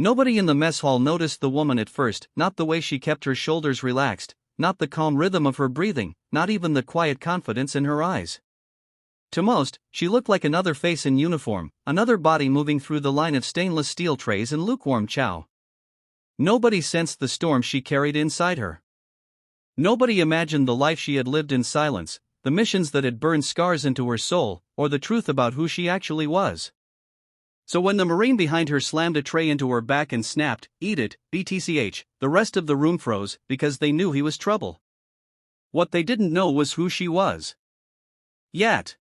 Nobody in the mess hall noticed the woman at first, not the way she kept her shoulders relaxed, not the calm rhythm of her breathing, not even the quiet confidence in her eyes. To most, she looked like another face in uniform, another body moving through the line of stainless steel trays and lukewarm chow. Nobody sensed the storm she carried inside her. Nobody imagined the life she had lived in silence, the missions that had burned scars into her soul, or the truth about who she actually was. So when the Marine behind her slammed a tray into her back and snapped, "Eat it, btch," the rest of the room froze, because they knew he was trouble. What they didn't know was who she was. Yet.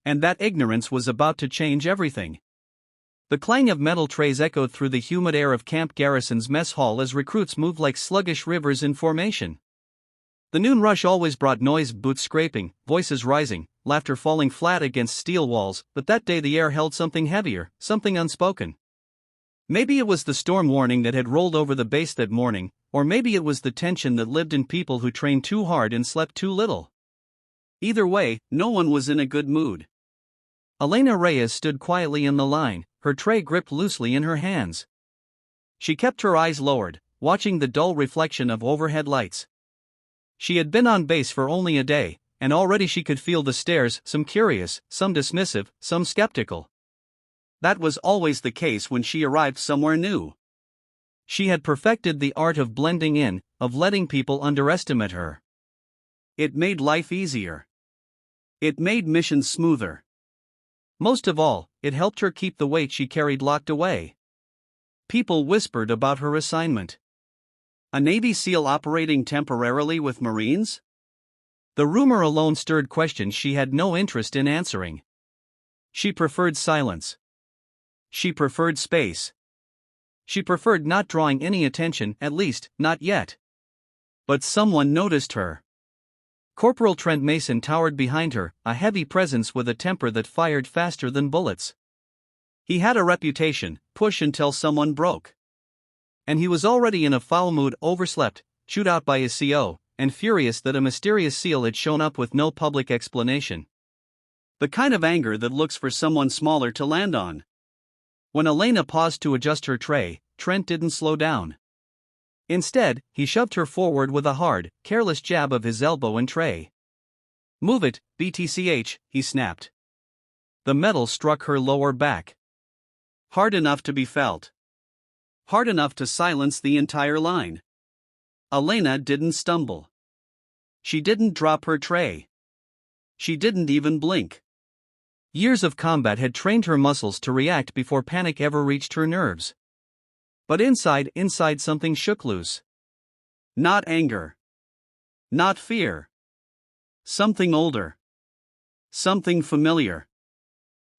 And that ignorance was about to change everything. The clang of metal trays echoed through the humid air of Camp Garrison's mess hall as recruits moved like sluggish rivers in formation. The noon rush always brought noise, boots scraping, voices rising, laughter falling flat against steel walls, but that day the air held something heavier, something unspoken. Maybe it was the storm warning that had rolled over the base that morning, or maybe it was the tension that lived in people who trained too hard and slept too little. Either way, no one was in a good mood. Elena Reyes stood quietly in the line, her tray gripped loosely in her hands. She kept her eyes lowered, watching the dull reflection of overhead lights. She had been on base for only a day, and already she could feel the stares, some curious, some dismissive, some skeptical. That was always the case when she arrived somewhere new. She had perfected the art of blending in, of letting people underestimate her. It made life easier. It made missions smoother. Most of all, it helped her keep the weight she carried locked away. People whispered about her assignment. A Navy SEAL operating temporarily with Marines? The rumor alone stirred questions she had no interest in answering. She preferred silence. She preferred space. She preferred not drawing any attention, at least, not yet. But someone noticed her. Corporal Trent Mason towered behind her, a heavy presence with a temper that fired faster than bullets. He had a reputation, push until someone broke. And he was already in a foul mood, overslept, chewed out by his CO, and furious that a mysterious SEAL had shown up with no public explanation. The kind of anger that looks for someone smaller to land on. When Elena paused to adjust her tray, Trent didn't slow down. Instead, he shoved her forward with a hard, careless jab of his elbow and tray. "Move it, btch," he snapped. The metal struck her lower back. Hard enough to be felt. Hard enough to silence the entire line. Elena didn't stumble. She didn't drop her tray. She didn't even blink. Years of combat had trained her muscles to react before panic ever reached her nerves. But inside something shook loose. Not anger. Not fear. Something older. Something familiar.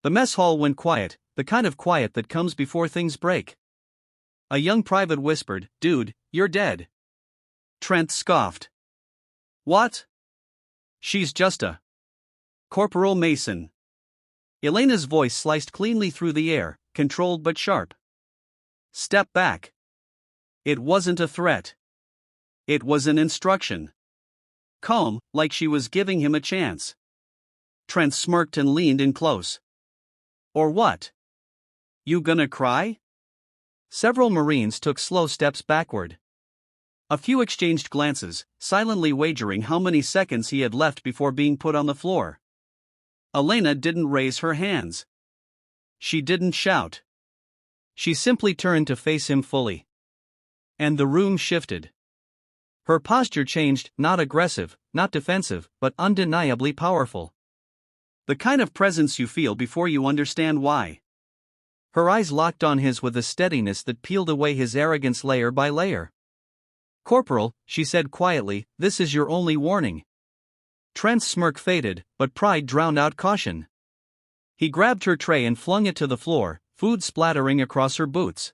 The mess hall went quiet, the kind of quiet that comes before things break. A young private whispered, "Dude, you're dead." Trent scoffed. "What?" "She's just a Corporal Mason." Elena's voice sliced cleanly through the air, controlled but sharp. "Step back." It wasn't a threat. It was an instruction. Calm, like she was giving him a chance. Trent smirked and leaned in close. "Or what? You gonna cry?" Several Marines took slow steps backward. A few exchanged glances, silently wagering how many seconds he had left before being put on the floor. Elena didn't raise her hands. She didn't shout. She simply turned to face him fully. And the room shifted. Her posture changed, not aggressive, not defensive, but undeniably powerful. The kind of presence you feel before you understand why. Her eyes locked on his with a steadiness that peeled away his arrogance layer by layer. "Corporal," she said quietly, "this is your only warning." Trent's smirk faded, but pride drowned out caution. He grabbed her tray and flung it to the floor, food splattering across her boots.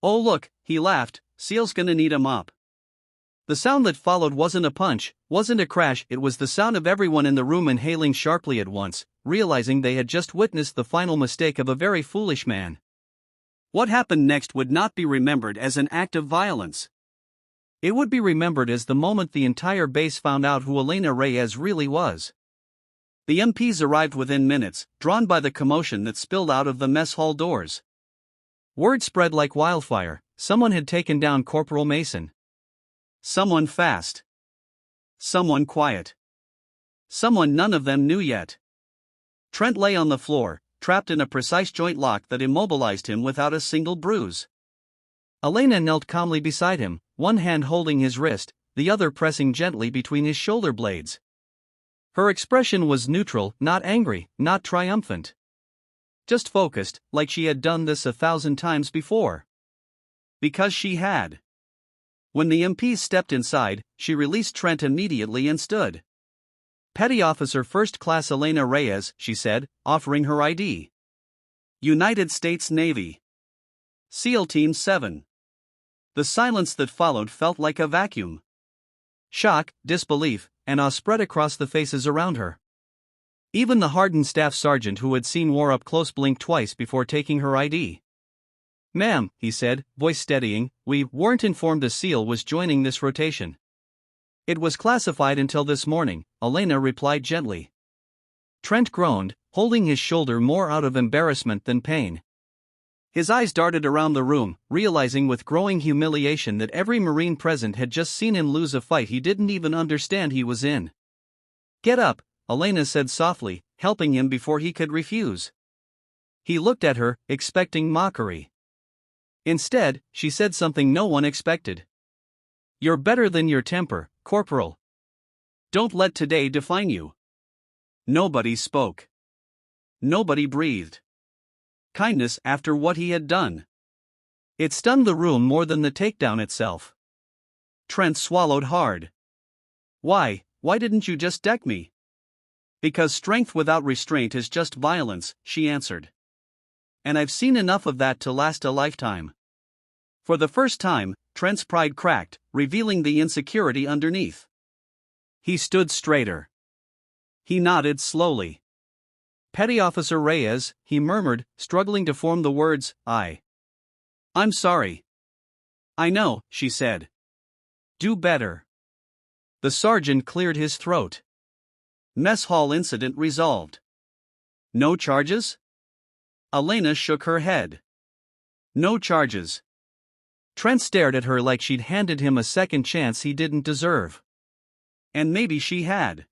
"Oh look," he laughed, "SEAL's gonna need a mop." The sound that followed wasn't a punch, wasn't a crash, it was the sound of everyone in the room inhaling sharply at once, realizing they had just witnessed the final mistake of a very foolish man. What happened next would not be remembered as an act of violence. It would be remembered as the moment the entire base found out who Elena Reyes really was. The MPs arrived within minutes, drawn by the commotion that spilled out of the mess hall doors. Word spread like wildfire. Someone had taken down Corporal Mason. Someone fast. Someone quiet. Someone none of them knew yet. Trent lay on the floor, trapped in a precise joint lock that immobilized him without a single bruise. Elena knelt calmly beside him, one hand holding his wrist, the other pressing gently between his shoulder blades. Her expression was neutral, not angry, not triumphant. Just focused, like she had done this 1,000 times before. Because she had. When the MPs stepped inside, she released Trent immediately and stood. "Petty Officer First Class Elena Reyes," she said, offering her ID. "United States Navy. SEAL Team 7. The silence that followed felt like a vacuum. Shock, disbelief, and awe spread across the faces around her. Even the hardened staff sergeant who had seen war up close blinked twice before taking her ID. "Ma'am," he said, voice steadying, "we weren't informed a SEAL was joining this rotation." "It was classified until this morning," Elena replied gently. Trent groaned, holding his shoulder more out of embarrassment than pain. His eyes darted around the room, realizing with growing humiliation that every Marine present had just seen him lose a fight he didn't even understand he was in. "Get up," Elena said softly, helping him before he could refuse. He looked at her, expecting mockery. Instead, she said something no one expected. "You're better than your temper, Corporal. Don't let today define you." Nobody spoke. Nobody breathed. Kindness after what he had done. It stunned the room more than the takedown itself. Trent swallowed hard. Why didn't you just deck me?" "Because strength without restraint is just violence," she answered. "And I've seen enough of that to last a lifetime." For the first time, Trent's pride cracked, revealing the insecurity underneath. He stood straighter. He nodded slowly. "Petty Officer Reyes," he murmured, struggling to form the words, "I'm sorry." "I know," she said. "Do better." The sergeant cleared his throat. "Mess hall incident resolved." "No charges?" Elena shook her head. "No charges." Trent stared at her like she'd handed him a second chance he didn't deserve. And maybe she had.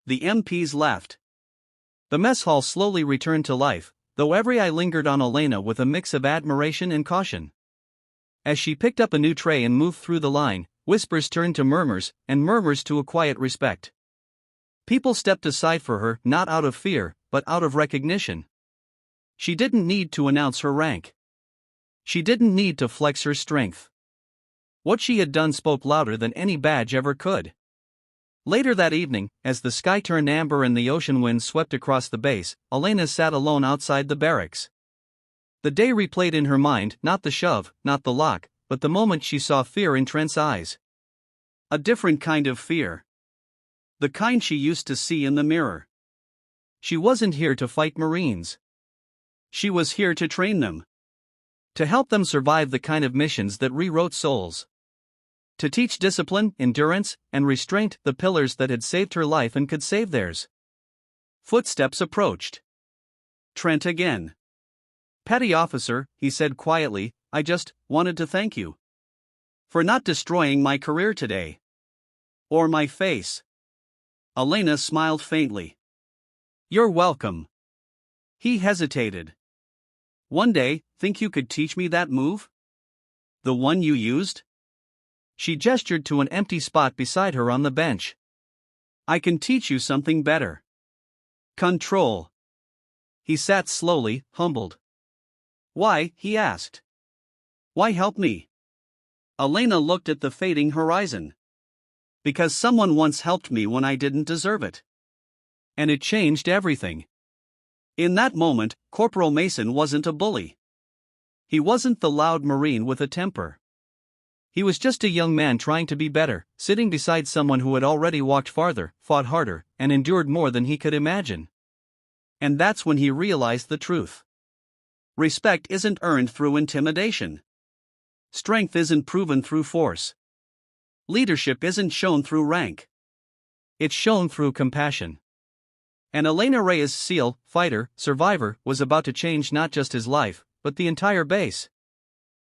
The MPs left. The mess hall slowly returned to life, though every eye lingered on Elena with a mix of admiration and caution. As she picked up a new tray and moved through the line, whispers turned to murmurs, and murmurs to a quiet respect. People stepped aside for her, not out of fear, but out of recognition. She didn't need to announce her rank. She didn't need to flex her strength. What she had done spoke louder than any badge ever could. Later that evening, as the sky turned amber and the ocean winds swept across the base, Elena sat alone outside the barracks. The day replayed in her mind, not the shove, not the lock, but the moment she saw fear in Trent's eyes. A different kind of fear. The kind she used to see in the mirror. She wasn't here to fight Marines. She was here to train them. To help them survive the kind of missions that rewrote souls. To teach discipline, endurance, and restraint, the pillars that had saved her life and could save theirs. Footsteps approached. Trent again. "Petty Officer," he said quietly, "I just wanted to thank you. For not destroying my career today. Or my face." Elena smiled faintly. "You're welcome." He hesitated. "One day, think you could teach me that move? The one you used?" She gestured to an empty spot beside her on the bench. "I can teach you something better. Control." He sat slowly, humbled. "Why?" he asked. "Why help me?" Elena looked at the fading horizon. "Because someone once helped me when I didn't deserve it. And it changed everything." In that moment, Corporal Mason wasn't a bully. He wasn't the loud Marine with a temper. He was just a young man trying to be better, sitting beside someone who had already walked farther, fought harder, and endured more than he could imagine. And that's when he realized the truth. Respect isn't earned through intimidation. Strength isn't proven through force. Leadership isn't shown through rank. It's shown through compassion. And Elena Reyes' SEAL, fighter, survivor, was about to change not just his life, but the entire base.